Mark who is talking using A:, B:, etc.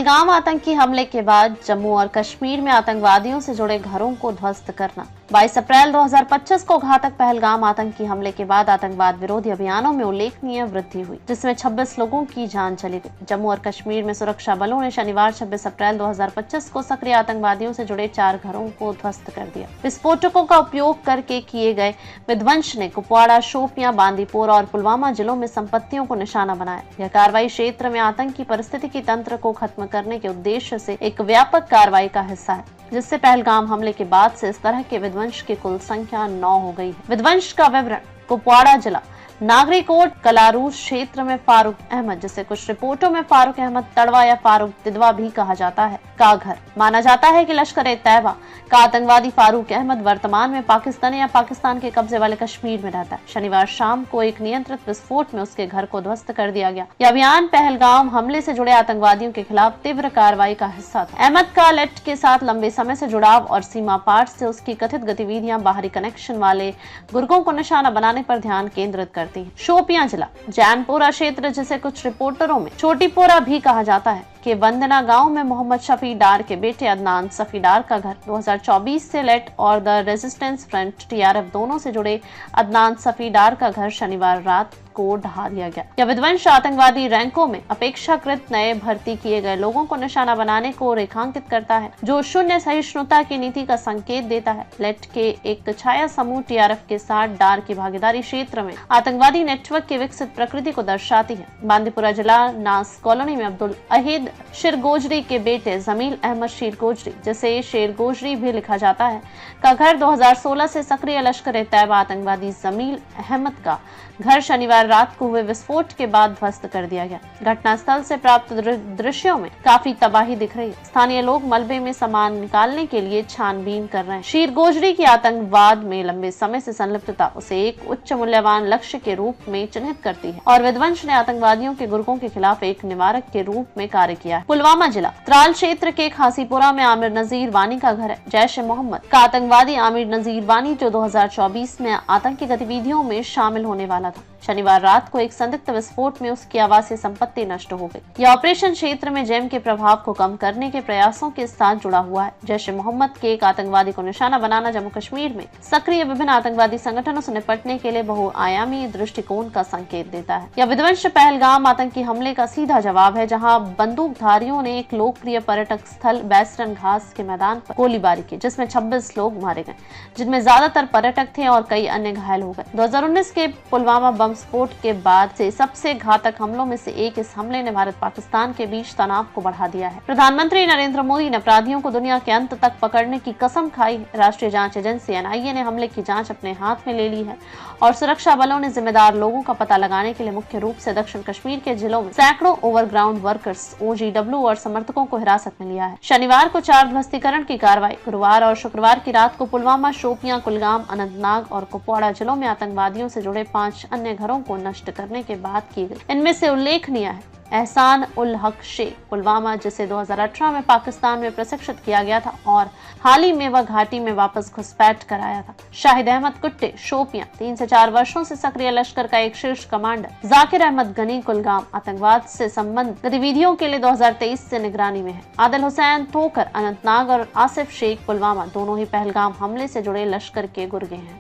A: पहलगाम आतंकी हमले के बाद जम्मू और कश्मीर में आतंकवादियों से जुड़े घरों को ध्वस्त करना। 22 अप्रैल 2025 को घातक पहलगाम आतंकी हमले के बाद आतंकवाद विरोधी अभियानों में उल्लेखनीय वृद्धि हुई, जिसमें 26 लोगों की जान चली गई। जम्मू और कश्मीर में सुरक्षा बलों ने शनिवार 26 अप्रैल 2025 को सक्रिय आतंकवादियों से जुड़े 4 घरों को ध्वस्त कर दिया। विस्फोटकों का उपयोग करके किए गए विध्वंस ने कुपवाड़ा, शोपियां, बांदीपोरा और पुलवामा जिलों में संपत्तियों को निशाना बनाया। यह कार्रवाई क्षेत्र में आतंकी परिस्थिति की तंत्र को खत्म करने के उद्देश्य से एक व्यापक कार्रवाई का हिस्सा है, जिससे पहलगाम हमले के बाद से इस तरह के विध्वंस की कुल संख्या 9 हो गई है। विध्वंस का विवरण: कुपवाड़ा जिला नागरीकोट कलारूस क्षेत्र में फारूक अहमद, जिसे कुछ रिपोर्टों में फारूक अहमद तड़वा या फारूक तिदवा भी कहा जाता है, का घर। माना जाता है कि लश्कर-ए-तैयबा का आतंकवादी फारूक अहमद वर्तमान में पाकिस्तान या पाकिस्तान के कब्जे वाले कश्मीर में रहता है। शनिवार शाम को एक नियंत्रित विस्फोट में उसके घर को ध्वस्त कर दिया गया। यह अभियान पहलगाम हमले से जुड़े आतंकवादियों के खिलाफ तीव्र कार्रवाई का हिस्सा था। अहमद का लेट के साथ लंबे समय से जुड़ाव और सीमा पार से उसकी कथित गतिविधियां बाहरी कनेक्शन वाले गुर्गों को निशाना बनाने पर ध्यान केंद्रित करती है। शोपियां जिला जैनपुरा क्षेत्र, जिसे कुछ रिपोर्टरों में छोटीपोरा भी कहा जाता है, के वंदना गांव में मोहम्मद शफी डार के बेटे अदनान सफी डार का घर। 2024 से लेट और द रेजिस्टेंस फ्रंट टीआरएफ दोनों से जुड़े अदनान सफी डार का घर शनिवार रात को ढहा दिया गया। यह विध्वंस आतंकवादी रैंकों में अपेक्षाकृत नए भर्ती किए गए लोगों को निशाना बनाने को रेखांकित करता है, जो शून्य सहिष्णुता की नीति का संकेत देता है। लेट के एक छाया समूह टीआरएफ के साथ डार की भागीदारी क्षेत्र में आतंकवादी नेटवर्क की विकसित प्रकृति को दर्शाती है। बांदीपुरा जिला नास कॉलोनी में अब्दुल अहीद शिरगोजरी के बेटे जमील अहमद शिरगोजरी, जिसे शेरगोजरी भी लिखा जाता है, का घर 2016 से सक्रिय लश्कर-ए-तैयबा आतंकवादी जमील अहमद का घर शनिवार रात को हुए विस्फोट के बाद ध्वस्त कर दिया गया। घटनास्थल से प्राप्त दृश्यों में काफी तबाही दिख रही है। स्थानीय लोग मलबे में सामान निकालने के लिए छानबीन कर रहे हैं। शिरगोजरी की आतंकवाद में लंबे समय से संलिप्तता उसे एक उच्च मूल्यवान लक्ष्य के रूप में चिन्हित करती है और विध्वंस ने आतंकवादियों के गुर्गों के खिलाफ एक निवारक के रूप में कार्य किया है। पुलवामा जिला त्राल क्षेत्र के खासीपुरा में आमिर नजीर वानी का घर है। जैश-ए-मोहम्मद का आतंकवादी आमिर नजीर वानी, जो 2024 में आतंकी गतिविधियों में शामिल होने वाला था, शनिवार रात को एक संदिग्ध विस्फोट में उसकी आवासीय संपत्ति नष्ट हो गई। यह ऑपरेशन क्षेत्र में जैम के प्रभाव को कम करने के प्रयासों के साथ जुड़ा हुआ है। जैश-ए-मोहम्मद के एक आतंकवादी को निशाना बनाना जम्मू कश्मीर में सक्रिय विभिन्न आतंकवादी संगठनों से निपटने के लिए बहुआयामी दृष्टिकोण का संकेत देता है। यह विध्वंस पहलगाम आतंकी हमले का सीधा जवाब है, जहाँ बंदूकधारियों ने एक लोकप्रिय पर्यटक स्थल बैसरन घास के मैदान पर गोलीबारी की, जिसमें 26 लोग मारे गए, जिनमें ज्यादातर पर्यटक थे और कई अन्य घायल हो गए। 2019 के पुलवामा बम विस्फोट के बाद से सबसे घातक हमलों में से एक इस हमले ने भारत पाकिस्तान के बीच तनाव को बढ़ा दिया है। प्रधानमंत्री नरेंद्र मोदी ने अपराधियों को दुनिया के अंत तक पकड़ने की कसम खाई है। राष्ट्रीय जांच एजेंसी एनआईए ने हमले की जांच अपने हाथ में ले ली है और सुरक्षा बलों ने जिम्मेदार लोगों का पता लगाने के लिए मुख्य रूप से दक्षिण कश्मीर के जिलों में सैकड़ों ओवरग्राउंड वर्कर्स, ओजीडब्ल्यू और समर्थकों को हिरासत में लिया है। शनिवार को 4 ध्वस्तीकरण की कार्रवाई गुरुवार और शुक्रवार की रात को पुलवामा, शोपियां, कुलगाम, अनंतनाग और कुपवाड़ा जिलों में आतंकवादियों से जुड़े 5 अन्य घरों को नष्ट करने के बाद की गई। इनमें से उल्लेखनीय है एहसान उल हक शेख पुलवामा, जिसे 2018 में पाकिस्तान में प्रशिक्षित किया गया था और हाल ही में वह घाटी में वापस घुसपैठ कर आया था। शाहिद अहमद कुट्टे, शोपियां, 3 से 4 वर्षों से सक्रिय लश्कर का एक शीर्ष कमांडर। जाकिर अहमद गनी कुलगाम आतंकवाद से संबंधित गतिविधियों के लिए 2023 से निगरानी में है। आदिल हुसैन ठोकर अनंतनाग और आसिफ शेख पुलवामा दोनों ही पहलगाम हमले से जुड़े लश्कर के गुर्गे हैं।